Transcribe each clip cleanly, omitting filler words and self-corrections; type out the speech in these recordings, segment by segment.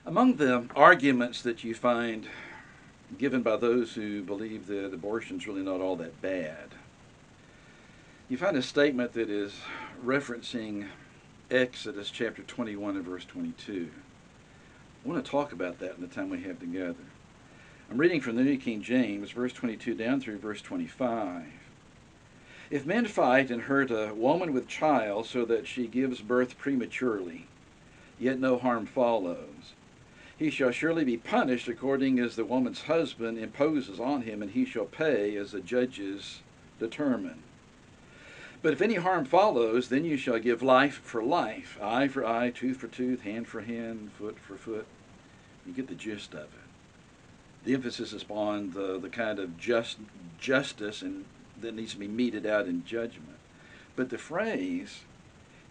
Among the arguments that you find given by those who believe that abortion's really not all that bad, you find a statement that is referencing Exodus chapter 21 and verse 22. I want to talk about that in the time we have together. I'm reading from the New King James, verse 22 down through verse 25. If men fight and hurt a woman with child so that she gives birth prematurely, yet no harm follows, he shall surely be punished according as the woman's husband imposes on him, and he shall pay as the judges determine. But if any harm follows, then you shall give life for life, eye for eye, tooth for tooth, hand for hand, foot for foot. You get the gist of it. The emphasis is upon the kind of justice and that needs to be meted out in judgment. But the phrase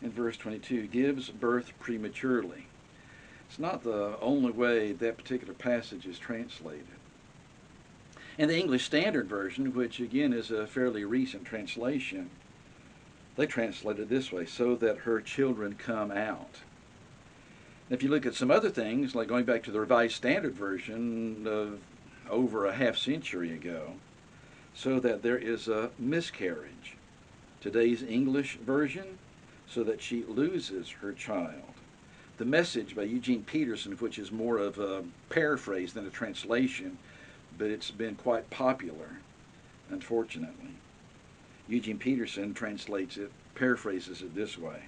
in verse 22, gives birth prematurely, it's not the only way that particular passage is translated. In the English Standard Version, which again is a fairly recent translation, they translate it this way, so that her children come out. If you look at some other things, like going back to the Revised Standard Version of over a half century ago, so that there is a miscarriage. Today's English version, so that she loses her child. The Message by Eugene Peterson, which is more of a paraphrase than a translation, but it's been quite popular, unfortunately. Eugene Peterson translates it, paraphrases it this way,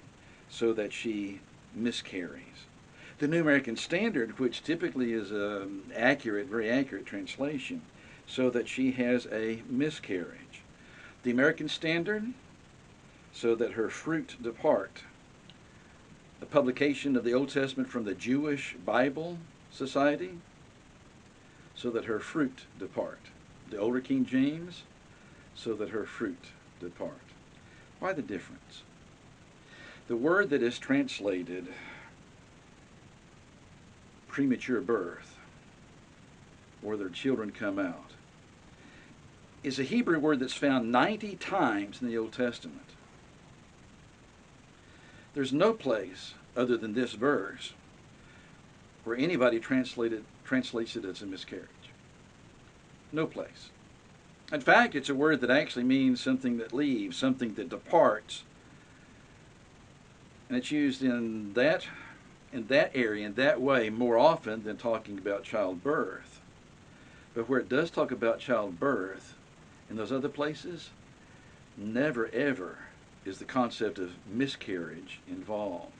so that she miscarries. The New American Standard, which typically is an accurate, very accurate translation, so that she has a miscarriage. The American Standard, so that her fruit depart. The publication of the Old Testament from the Jewish Bible Society, so that her fruit depart. The Older King James, so that her fruit depart. Why the difference? The word that is translated premature birth, or their children come out, is a Hebrew word that's found 90 times in the Old Testament. There's no place other than this verse where anybody translates it as a miscarriage. No place. In fact, it's a word that actually means something that leaves, something that departs. And it's used in that area, in that way, more often than talking about childbirth. But where it does talk about childbirth, in those other places, never ever is the concept of miscarriage involved.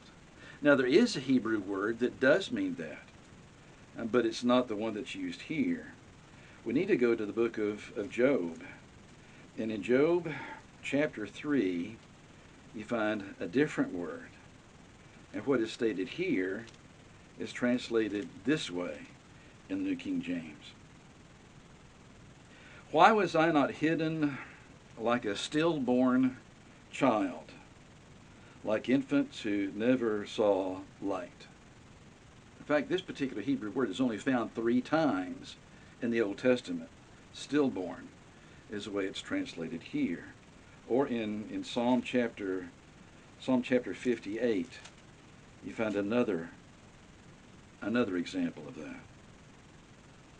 Now, there is a Hebrew word that does mean that, but it's not the one that's used here. We need to go to the book of Job. And in Job chapter 3, you find a different word. And what is stated here is translated this way in the New King James. Why was I not hidden like a stillborn child, like infants who never saw light? In fact, this particular Hebrew word is only found 3 times in the Old Testament. Stillborn is the way it's translated here. Or in Psalm chapter 58, you find another example of that.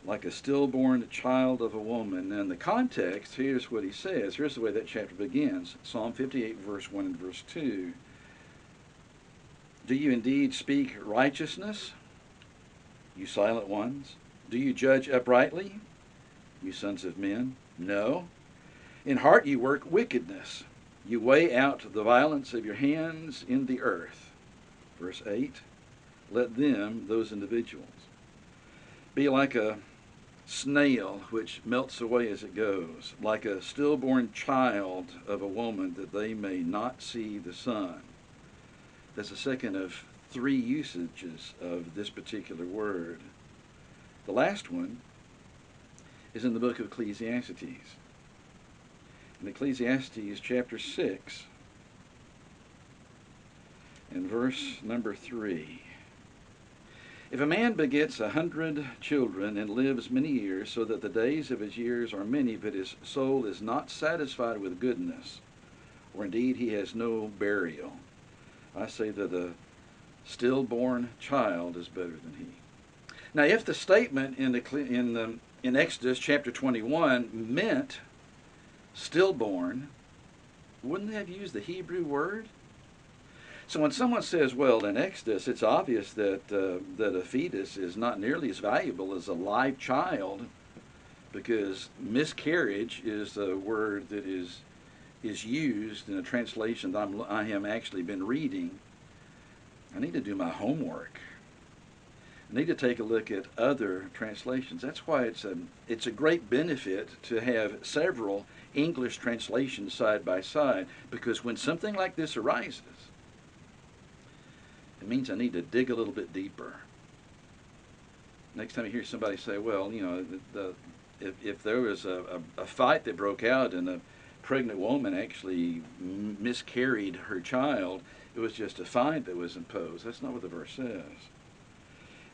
Like a stillborn child of a woman. And the context, here's what he says. Here's the way that chapter begins. Psalm 58, verse 1 and verse 2. Do you indeed speak righteousness, you silent ones? Do you judge uprightly, you sons of men? No. In heart you work wickedness. You weigh out the violence of your hands in the earth. Verse 8. Let them, those individuals, be like a snail which melts away as it goes, like a stillborn child of a woman, that they may not see the sun. That's the second of 3 usages of this particular word. The last one is in the book of Ecclesiastes. In Ecclesiastes chapter 6 and verse number 3. If a man begets 100 children and lives many years, so that the days of his years are many, but his soul is not satisfied with goodness, or indeed he has no burial, I say that a stillborn child is better than he. Now, if the statement in Exodus chapter 21 meant stillborn, wouldn't they have used the Hebrew word? So when someone says, well, in Exodus, it's obvious that that a fetus is not nearly as valuable as a live child, because miscarriage is a word that is used in a translation that I have actually been reading. I need to do my homework. I need to take a look at other translations. That's why it's a great benefit to have several English translations side by side, because when something like this arises, it means I need to dig a little bit deeper. Next time you hear somebody say, well, you know, if there was a fight that broke out and a pregnant woman actually miscarried her child, it was just a fine that was imposed. That's not what the verse says.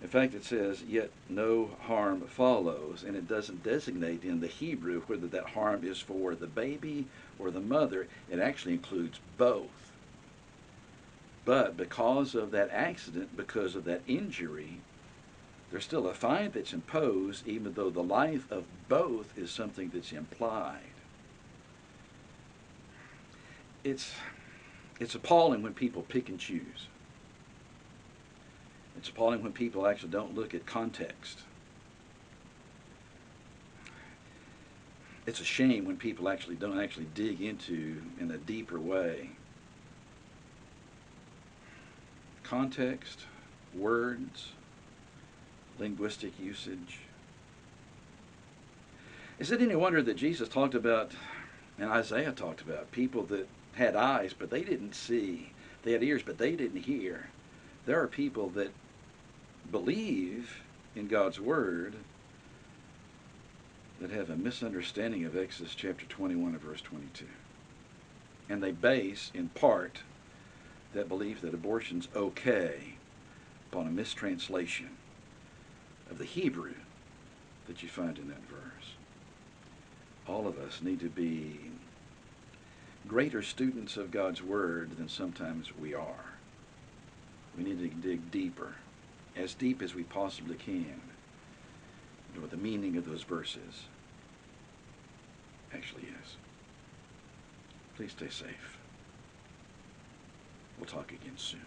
In fact, it says, yet no harm follows, and it doesn't designate in the Hebrew whether that harm is for the baby or the mother. It actually includes both. But because of that accident, because of that injury, there's still a fine that's imposed, even though the life of both is something that's implied. It's appalling when people pick and choose. It's appalling when people actually don't look at context. It's a shame when people don't actually dig into in a deeper way. Context, words, linguistic usage. Is it any wonder that Jesus talked about, and Isaiah talked about, people that had eyes but they didn't see, they had ears but they didn't hear? There are people that believe in God's Word that have a misunderstanding of Exodus chapter 21 and verse 22. And they base, in part, that belief that abortion's okay upon a mistranslation of the Hebrew that you find in that verse. All of us need to be greater students of God's Word than sometimes we are. We need to dig deeper, as deep as we possibly can, into what the meaning of those verses actually is. Please stay safe. We'll talk again soon.